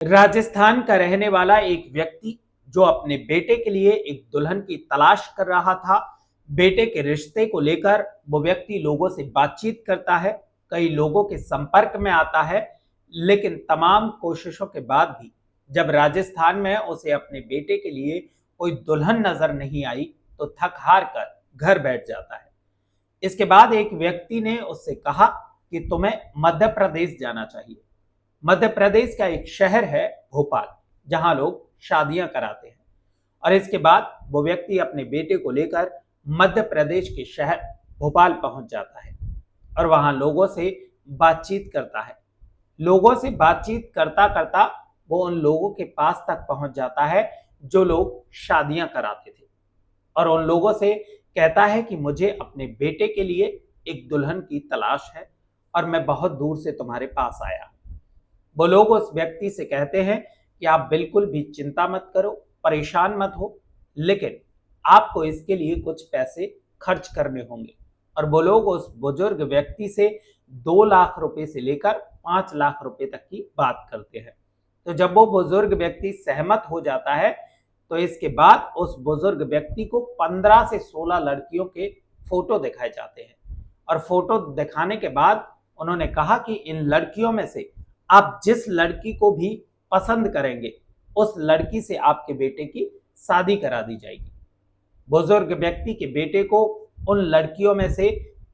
राजस्थान का रहने वाला एक व्यक्ति जो अपने बेटे के लिए एक दुल्हन की तलाश कर रहा था। बेटे के रिश्ते को लेकर वो व्यक्ति लोगों से बातचीत करता है, कई लोगों के संपर्क में आता है, लेकिन तमाम कोशिशों के बाद भी जब राजस्थान में उसे अपने बेटे के लिए कोई दुल्हन नजर नहीं आई तो थक हार कर घर बैठ जाता है। इसके बाद एक व्यक्ति ने उससे कहा कि तुम्हें मध्य प्रदेश जाना चाहिए। मध्य प्रदेश का एक शहर है भोपाल, जहां लोग शादियां कराते हैं। और इसके बाद वो व्यक्ति अपने बेटे को लेकर मध्य प्रदेश के शहर भोपाल पहुंच जाता है और वहां लोगों से बातचीत करता है। लोगों से बातचीत करता करता वो उन लोगों के पास तक पहुंच जाता है जो लोग शादियां कराते थे, और उन लोगों से कहता है कि मुझे अपने बेटे के लिए एक दुल्हन की तलाश है और मैं बहुत दूर से तुम्हारे पास आया। वो लोग उस व्यक्ति से कहते हैं कि आप बिल्कुल भी चिंता मत करो, परेशान मत हो, लेकिन आपको इसके लिए कुछ पैसे खर्च करने होंगे। और वो लोग उस बुजुर्ग व्यक्ति से 2 लाख रुपए से लेकर 5 लाख रुपए तक की बात करते हैं। तो जब वो बुजुर्ग व्यक्ति सहमत हो जाता है तो इसके बाद उस बुजुर्ग व्यक्ति को 15 से 16 लड़कियों के फोटो दिखाए जाते हैं, और फोटो दिखाने के बाद उन्होंने कहा कि इन लड़कियों में से आप जिस लड़की को भी पसंद करेंगे उस लड़की से आपके बेटे की शादी करा दी जाएगी। बुजुर्ग व्यक्ति के बेटे को उन लड़कियों में से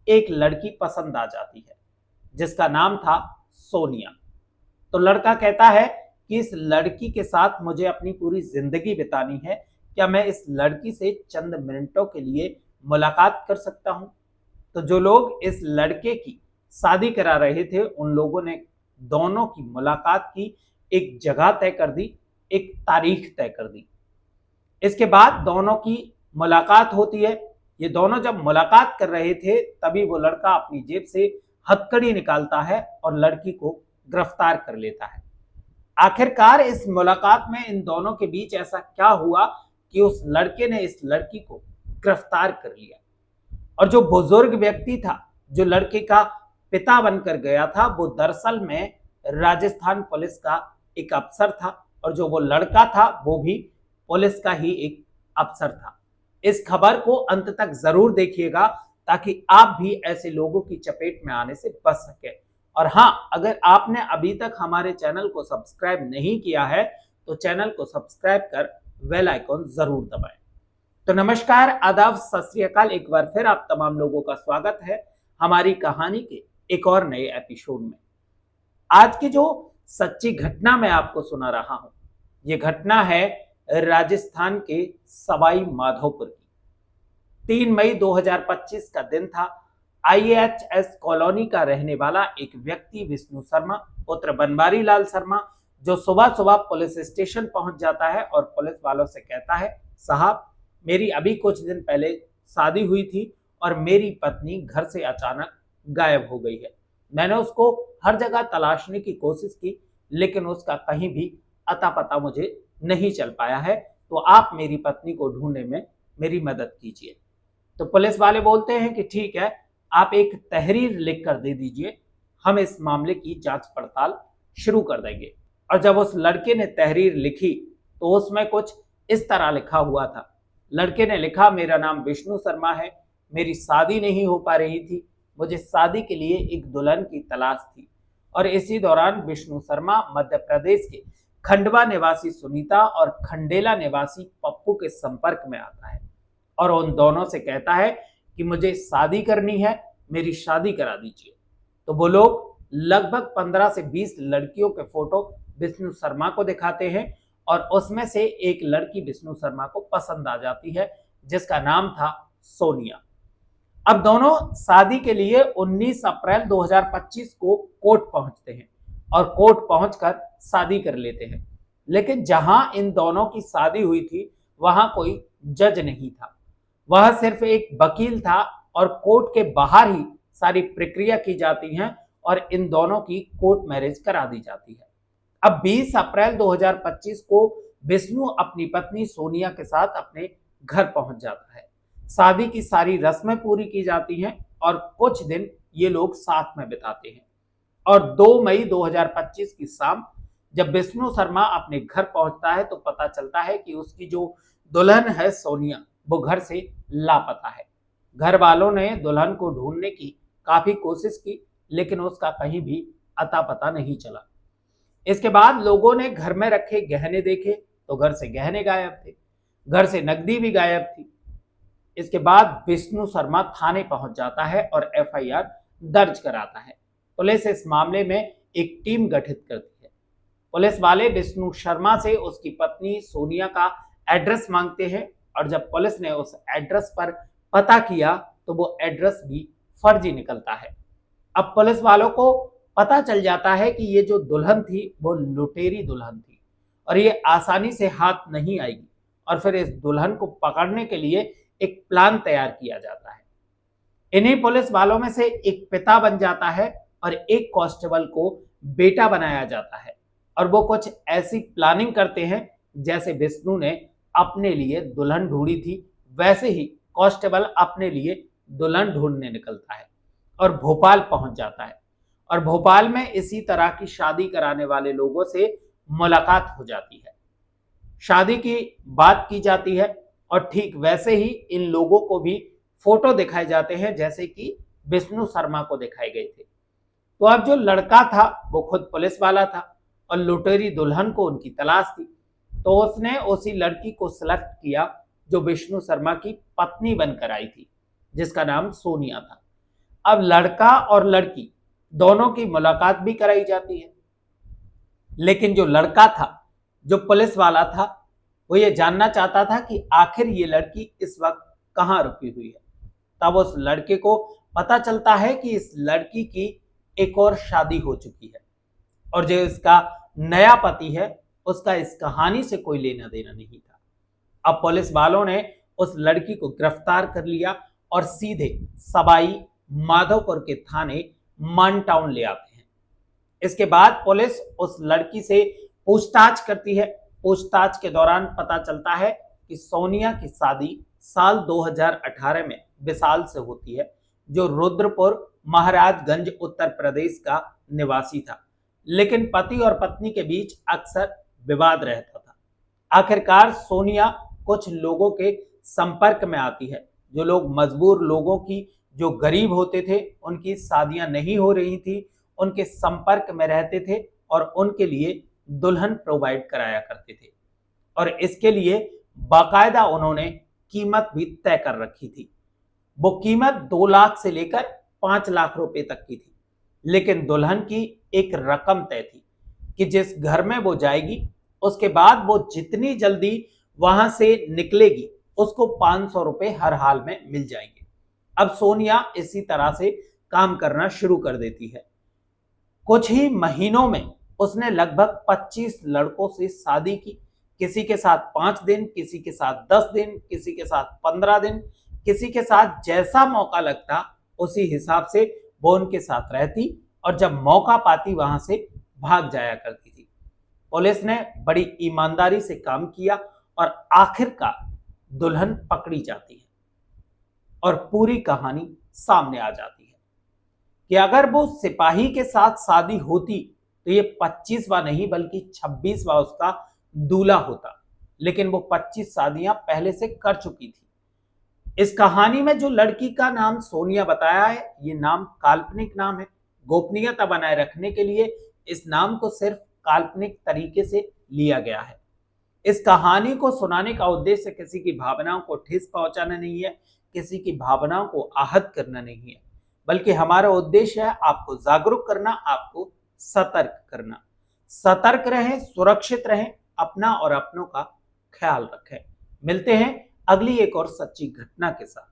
एक लड़की पसंद आ जाती है जिसका नाम था सोनिया। तो लड़का कहता है कि इस लड़की के साथ मुझे अपनी पूरी जिंदगी बितानी है, क्या मैं इस लड़की से चंद मिनटों के लिए मुलाकात कर सकता हूं? तो जो लोग इस लड़के की शादी करा रहे थे उन लोगों ने दोनों की मुलाकात की एक जगह तय कर दी, एक तारीख तय कर दी। इसके बाद दोनों की मुलाकात होती है। ये दोनों जब मुलाकात कर रहे थे तभी वो लड़का अपनी जेब से हथकड़ी निकालता है और लड़की को गिरफ्तार कर लेता है। आखिरकार इस मुलाकात में इन दोनों के बीच ऐसा क्या हुआ कि उस लड़के ने इस लड़की को गिरफ्तार कर लिया। और जो बुजुर्ग व्यक्ति था, जो लड़के का पिता बनकर गया था, वो दरअसल में राजस्थान पुलिस का एक अफसर था, और जो वो लड़का था वो भी पुलिस का ही एक अफसर था। इस खबर को अंत तक जरूर देखिएगा ताकि आप भी ऐसे लोगों की चपेट में आने से बच सके। और हाँ, अगर आपने अभी तक हमारे चैनल को सब्सक्राइब नहीं किया है तो चैनल को सब्सक्राइब कर बेल आइकॉन जरूर दबाएं। तो नमस्कार, आदाब, सत श्री अकाल। एक बार फिर आप तमाम लोगों का स्वागत है हमारी कहानी के एक और नए एपिसोड में। आज की जो सच्ची घटना मैं आपको सुना रहा हूं, ये घटना है राजस्थान के सवाई माधोपुर की। 3 मई 2025 का दिन था। IAHS कॉलोनी का रहने वाला एक व्यक्ति विष्णु शर्मा पुत्र बनवारी लाल शर्मा, जो सुबह सुबह पुलिस स्टेशन पहुंच जाता है और पुलिस वालों से कहता है, साहब, मेरी अभी कुछ दिन पहले शादी हुई थी और मेरी पत्नी घर से अचानक गायब हो गई है। मैंने उसको हर जगह तलाशने की कोशिश की लेकिन उसका कहीं भी अता पता मुझे नहीं चल पाया है, तो आप मेरी पत्नी को ढूंढने में मेरी मदद कीजिए। तो पुलिस वाले बोलते हैं कि ठीक है, आप एक तहरीर लिख कर दे दीजिए, हम इस मामले की जांच पड़ताल शुरू कर देंगे। और जब उस लड़के ने तहरीर लिखी तो उसमें कुछ इस तरह लिखा हुआ था। लड़के ने लिखा, मेरा नाम विष्णु शर्मा है, मेरी शादी नहीं हो पा रही थी, मुझे शादी के लिए एक दुल्हन की तलाश थी, और इसी दौरान विष्णु शर्मा मध्य प्रदेश के खंडवा निवासी सुनीता और खंडेला निवासी पप्पू के संपर्क में आता है और उन दोनों से कहता है कि मुझे शादी करनी है, मेरी शादी करा दीजिए। तो वो लोग लगभग 15 से 20 लड़कियों के फोटो विष्णु शर्मा को दिखाते हैं और उसमें से एक लड़की विष्णु शर्मा को पसंद आ जाती है जिसका नाम था सोनिया। अब दोनों शादी के लिए 19 अप्रैल 2025 को कोर्ट पहुंचते हैं और कोर्ट पहुंचकर शादी कर लेते हैं। लेकिन जहां इन दोनों की शादी हुई थी वहां कोई जज नहीं था, वह सिर्फ एक वकील था और कोर्ट के बाहर ही सारी प्रक्रिया की जाती है और इन दोनों की कोर्ट मैरिज करा दी जाती है। अब 20 अप्रैल 2025 को विष्णु अपनी पत्नी सोनिया के साथ अपने घर पहुंच जाता है। शादी की सारी रस्में पूरी की जाती हैं और कुछ दिन ये लोग साथ में बिताते हैं। और 2 मई 2025 की शाम जब विष्णु शर्मा अपने घर पहुंचता है तो पता चलता है कि उसकी जो दुल्हन है सोनिया, वो घर से लापता है। घर वालों ने दुल्हन को ढूंढने की काफी कोशिश की, लेकिन उसका कहीं भी अता पता नहीं चला। इसके बाद लोगों ने घर में रखे गहने देखे तो घर से गहने गायब थे, घर से नकदी भी गायब थी। इसके बाद विष्णु शर्मा थाने पहुंच जाता है और एफआईआर दर्ज कराता है। पुलिस इस मामले में एक टीम गठित करती है। पुलिस वाले विष्णु शर्मा से उसकी पत्नी सोनिया का एड्रेस मांगते हैं और जब पुलिस ने उस एड्रेस पर पता किया तो वो एड्रेस भी फर्जी निकलता है। अब पुलिस वालों को पता चल जाता है कि ये जो दुल्हन थी वो लुटेरी दुल्हन थी और ये आसानी से हाथ नहीं आएगी, और फिर इस दुल्हन को पकड़ने के लिए एक प्लान तैयार किया जाता है। इन्हीं पुलिस वालों में से एक पिता बन जाता है और एक कांस्टेबल को बेटा बनाया जाता है, और वो कुछ ऐसी प्लानिंग करते हैं जैसे विष्णु ने अपने लिए दुल्हन ढूंढी थी, वैसे ही कांस्टेबल अपने लिए दुल्हन ढूंढने निकलता है और भोपाल पहुंच जाता है। और भोपाल में इसी तरह की शादी कराने वाले लोगों से मुलाकात हो जाती है, शादी की बात की जाती है, और ठीक वैसे ही इन लोगों को भी फोटो दिखाए जाते हैं जैसे कि विष्णु शर्मा को दिखाए गए थे। तो अब जो लड़का था वो खुद पुलिस वाला था और लुटेरी दुल्हन को उनकी तलाश थी, तो उसने उसी लड़की को सिलेक्ट किया जो विष्णु शर्मा की पत्नी बनकर आई थी, जिसका नाम सोनिया था। अब लड़का और लड़की दोनों की मुलाकात भी कराई जाती है, लेकिन जो लड़का था, जो पुलिस वाला था, वो ये जानना चाहता था कि आखिर ये लड़की इस वक्त कहाँ रुकी हुई है। तब उस लड़के को पता चलता है कि इस लड़की की एक और शादी हो चुकी है और जो इसका नया पति है उसका इस कहानी से कोई लेना देना नहीं था। अब पुलिस वालों ने उस लड़की को गिरफ्तार कर लिया और सीधे सवाई माधोपुर के थाने मान टाउन ले आते हैं। इसके बाद पुलिस उस लड़की से पूछताछ करती है। पूछताछ के दौरान पता चलता है कि सोनिया की शादी साल 2018 में विशाल से होती है, जो रुद्रपुर महाराजगंज उत्तर प्रदेश का निवासी था, लेकिन पति और पत्नी के बीच अक्सर विवाद रहता था। आखिरकार सोनिया कुछ लोगों के संपर्क में आती है, जो लोग मजबूर लोगों की, जो गरीब होते थे, उनकी शादियां नहीं हो रही थी, उनके संपर्क में रहते थे और उनके लिए दुल्हन प्रोवाइड कराया करते थे, और इसके लिए बाकायदा उन्होंने कीमत भी तय कर रखी थी। वो कीमत 2 लाख से लेकर 5 लाख रुपए तक की थी, लेकिन दुल्हन की एक रकम तय थी कि जिस घर में वो जाएगी उसके बाद वो जितनी जल्दी वहां से निकलेगी उसको 500 रुपए हर हाल में मिल जाएंगे। अब सोनिया इसी तरह से काम करना शुरू कर देती है। कुछ ही महीनों में उसने लगभग 25 लड़कों से शादी की, किसी के साथ 5 दिन, किसी के साथ 10 दिन, किसी के साथ 15 दिन, किसी के साथ जैसा मौका लगता उसी हिसाब से वो उनके साथ रहती और जब मौका पाती वहां से भाग जाया करती थी। पुलिस ने बड़ी ईमानदारी से काम किया और आखिरकार दुल्हन पकड़ी जाती है और पूरी कहानी सामने आ जाती है कि अगर वो सिपाही के साथ शादी होती तो ये 25वां नहीं बल्कि 26वां उसका दूल्हा होता, लेकिन वो 25 शादियां पहले से कर चुकी थी। इस कहानी में जो लड़की का नाम सोनिया बताया है, ये नाम काल्पनिक नाम है। गोपनीयता बनाए रखने के लिए इस नाम को सिर्फ काल्पनिक तरीके से लिया गया है। इस कहानी को सुनाने का उद्देश्य किसी की भावनाओं को ठेस पहुंचाना नहीं है, किसी की भावनाओं को आहत करना नहीं है, बल्कि हमारा उद्देश्य है आपको जागरूक करना, आपको सतर्क करना। सतर्क रहें, सुरक्षित रहें, अपना और अपनों का ख्याल रखें। मिलते हैं अगली एक और सच्ची घटना के साथ।